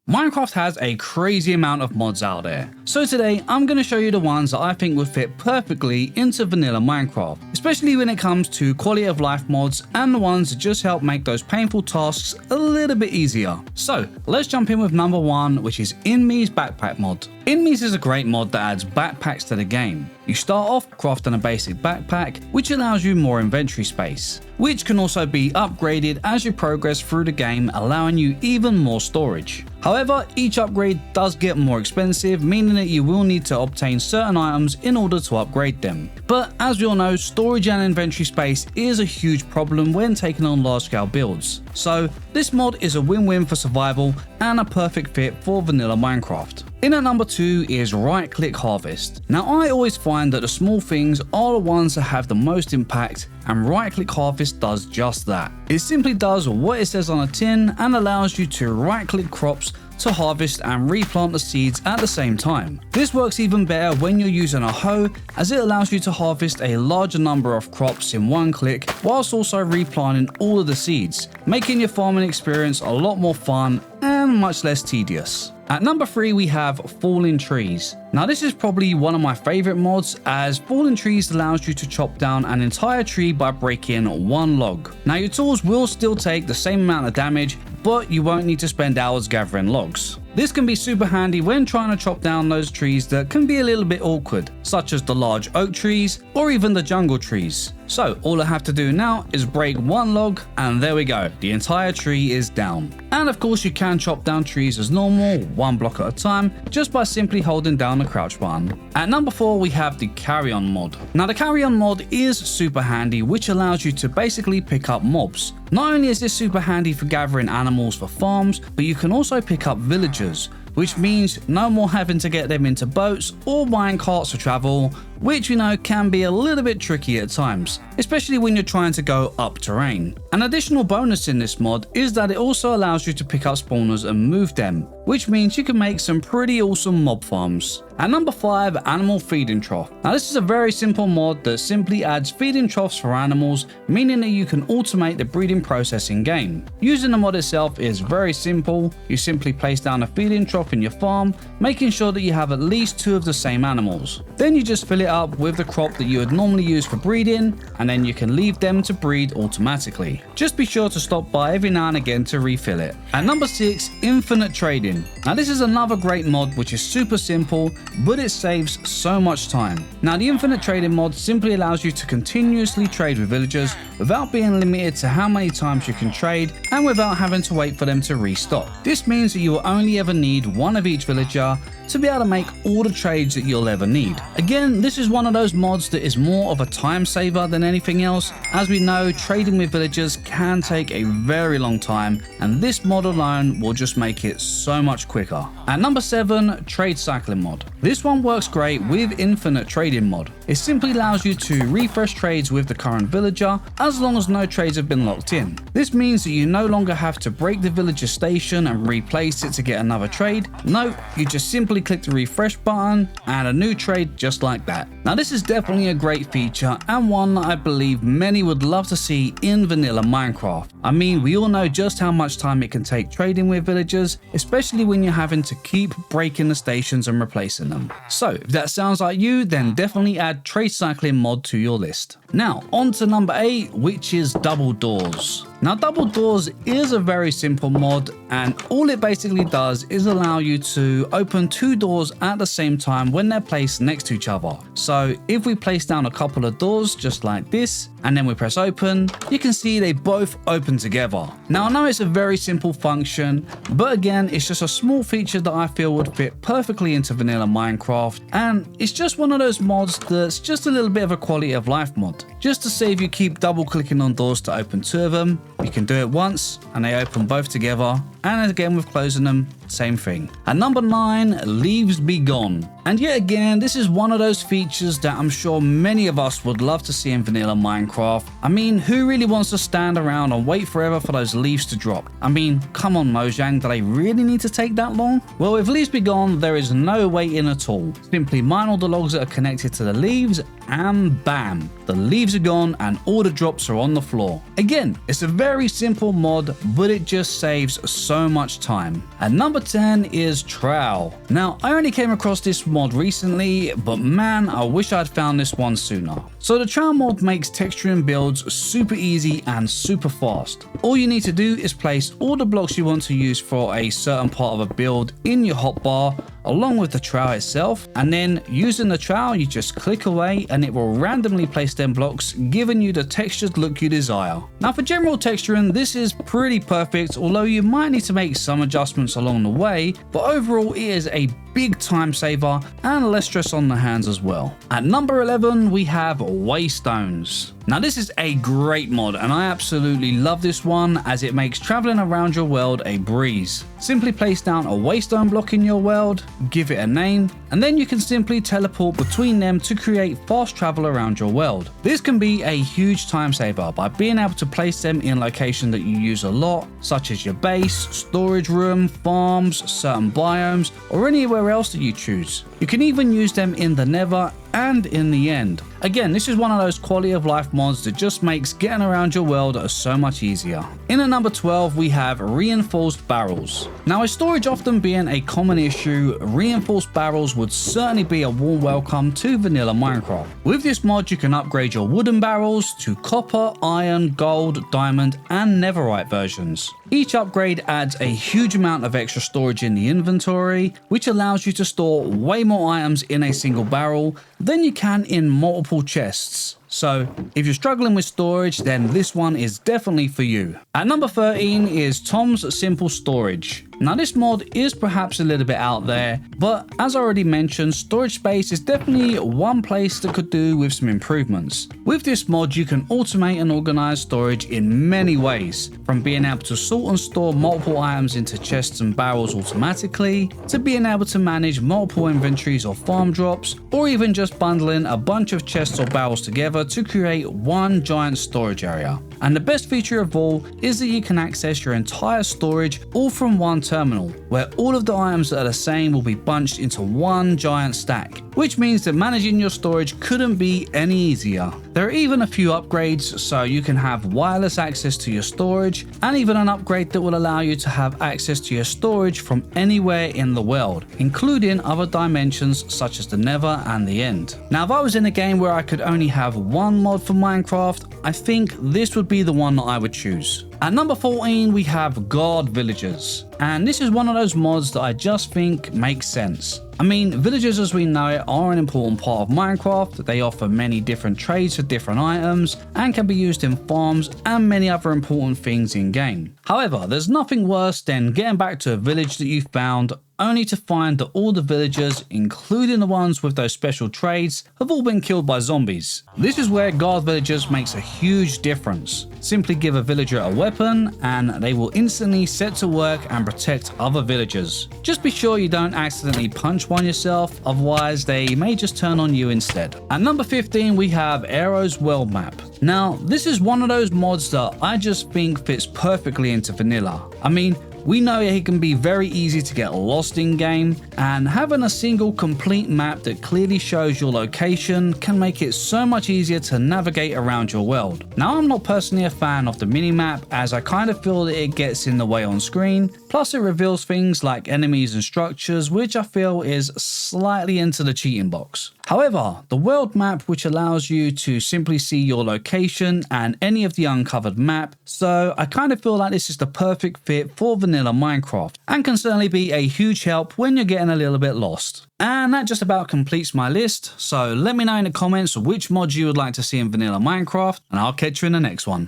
Minecraft has a crazy amount of mods out there. So today I'm going to show you the ones that I think would fit perfectly into vanilla Minecraft, especially when it comes to quality of life mods and the ones that just help make those painful tasks a little bit easier. So let's jump in with number 1, which is Inmi's backpack mod. Inmi's is a great mod that adds backpacks to the game. You start off crafting a basic backpack, which allows you more inventory space, which can also be upgraded as you progress through the game, allowing you even more storage. However, each upgrade does get more expensive, meaning that you will need to obtain certain items in order to upgrade them. But as we all know, storage and inventory space is a huge problem when taking on large scale builds. So this mod is a win-win for survival and a perfect fit for vanilla Minecraft. In at number 2 is right click harvest. Now I always find that the small things are the ones that have the most impact, and right click harvest does just that. It simply does what it says on a tin and allows you to right click crops to harvest and replant the seeds at the same time. This works even better when you're using a hoe, as it allows you to harvest a larger number of crops in one click whilst also replanting all of the seeds, making your farming experience a lot more fun and much less tedious. At number 3 we have falling trees. Now this is probably one of my favorite mods, as falling trees allows you to chop down an entire tree by breaking one log. Now your tools will still take the same amount of damage, but you won't need to spend hours gathering logs. This can be super handy when trying to chop down those trees that can be a little bit awkward, such as the large oak trees or even the jungle trees. So all I have to do now is break one log and there we go, the entire tree is down. And of course you can chop down trees as normal, one block at a time, just by simply holding down the crouch button. At number 4 we have the carry on mod. Now the carry on mod is super handy, which allows you to basically pick up mobs. Not only is this super handy for gathering animals for farms, but you can also pick up villagers, which means no more having to get them into boats or buying carts to travel, which we know can be a little bit tricky at times, especially when you're trying to go up terrain. An additional bonus in this mod is that it also allows you to pick up spawners and move them, which means you can make some pretty awesome mob farms. At number 5, animal feeding trough. Now this is a very simple mod that simply adds feeding troughs for animals, meaning that you can automate the breeding process in game. Using the mod itself is very simple. You simply place down a feeding trough in your farm, making sure that you have at least 2 of the same animals. Then you just fill it up with the crop that you would normally use for breeding, and then you can leave them to breed automatically. Just be sure to stop by every now and again to refill it. At number 6, infinite trading. Now this is another great mod which is super simple, but it saves so much time. Now the infinite trading mod simply allows you to continuously trade with villagers without being limited to how many times you can trade and without having to wait for them to restock. This means that you will only ever need one of each villager to be able to make all the trades that you'll ever need. Again, this is one of those mods that is more of a time saver than anything else. As we know, trading with villagers can take a very long time, and this mod alone will just make it so much quicker. At number 7, trade cycling mod. This one works great with infinite trading mod. It simply allows you to refresh trades with the current villager as long as no trades have been locked in. This means that you no longer have to break the villager station and replace it to get another trade. No, you just simply click the refresh button and a new trade just like that. Now this is definitely a great feature and one that I believe many would love to see in vanilla Minecraft. I mean, we all know just how much time it can take trading with villagers, especially when you're having to keep breaking the stations and replacing them. So if that sounds like you, then definitely add trade cycling mod to your list. Now on to number 8, which is double doors. Now double doors is a very simple mod, and all it basically does is allow you to open 2 doors at the same time when they're placed next to each other. So if we place down a couple of doors just like this and then we press open, you can see they both open together. Now I know it's a very simple function, but again it's just a small feature that I feel would fit perfectly into vanilla Minecraft, and it's just one of those mods that's just a little bit of a quality of life mod. Just to save you keep double clicking on doors to open 2 of them, you can do it once and they open both together, and again with closing them, same thing. At number 9, leaves be gone. And yet again, this is one of those features that I'm sure many of us would love to see in vanilla Minecraft. I mean, who really wants to stand around and wait forever for those leaves to drop? I mean, come on Mojang, do they really need to take that long? Well, with leaves be gone, there is no waiting at all. Simply mine all the logs that are connected to the leaves and bam, the leaves are gone and all the drops are on the floor. Again, it's a very simple mod, but it just saves so much time. And number 10 is trowel. Now, I only came across this mod recently, but man, I wish I'd found this one sooner. So the trowel mod makes texturing builds super easy and super fast. All you need to do is place all the blocks you want to use for a certain part of a build in your hotbar, along with the trowel itself, and then using the trowel you just click away and it will randomly place them blocks, giving you the textured look you desire. Now for general texturing, this is pretty perfect, although you might need to make some adjustments along the way, but overall it is a big time saver and less stress on the hands as well. At number 11 we have waystones. Now this is a great mod and I absolutely love this one as it makes traveling around your world a breeze. Simply place down a waystone block in your world, give it a name, and then you can simply teleport between them to create fast travel around your world. This can be a huge time saver by being able to place them in locations that you use a lot, such as your base, storage room, farms, certain biomes, or anywhere else that you choose. You can even use them in the Nether and in the end. Again, this is one of those quality of life mods that just makes getting around your world so much easier. In at number 12 we have reinforced barrels. Now with storage often being a common issue, reinforced barrels would certainly be a warm welcome to vanilla Minecraft. With this mod you can upgrade your wooden barrels to copper, iron, gold, diamond and netherite versions. Each upgrade adds a huge amount of extra storage in the inventory, which allows you to store way more items in a single barrel than you can in multiple chests. So if you're struggling with storage, then this one is definitely for you. At number 13 is Tom's Simple Storage. Now this mod is perhaps a little bit out there, but as I already mentioned, storage space is definitely one place that could do with some improvements. With this mod you can automate and organize storage in many ways, from being able to sort and store multiple items into chests and barrels automatically, to being able to manage multiple inventories or farm drops, or even just bundling a bunch of chests or barrels together to create one giant storage area. And the best feature of all is that you can access your entire storage all from one terminal, where all of the items that are the same will be bunched into one giant stack, which means that managing your storage couldn't be any easier. There are even a few upgrades, so you can have wireless access to your storage, and even an upgrade that will allow you to have access to your storage from anywhere in the world, including other dimensions such as the Nether and the End. Now if I was in a game where I could only have one mod for Minecraft, I think this would be the one that I would choose. At number 14 we have guard villagers, and this is one of those mods that I just think makes sense. I mean, villagers as we know it are an important part of Minecraft. They offer many different trades for different items and can be used in farms and many other important things in game. However, there's nothing worse than getting back to a village that you found only to find that all the villagers, including the ones with those special trades, have all been killed by zombies. This is where guard villagers makes a huge difference. Simply give a villager a weapon and they will instantly set to work and protect other villagers. Just be sure you don't accidentally punch one yourself, otherwise they may just turn on you instead. At number 15 we have Aero's World Map. Now this is one of those mods that I just think fits perfectly into vanilla. I mean, we know it can be very easy to get lost in game, and having a single complete map that clearly shows your location can make it so much easier to navigate around your world. Now I'm not personally a fan of the minimap, as I kind of feel that it gets in the way on screen, plus it reveals things like enemies and structures, which I feel is slightly into the cheating box. However, the world map, which allows you to simply see your location and any of the uncovered map, so I kind of feel like this is the perfect fit for vanilla Minecraft and can certainly be a huge help when you're getting a little bit lost. And that just about completes my list, so let me know in the comments which mods you would like to see in vanilla Minecraft, and I'll catch you in the next one.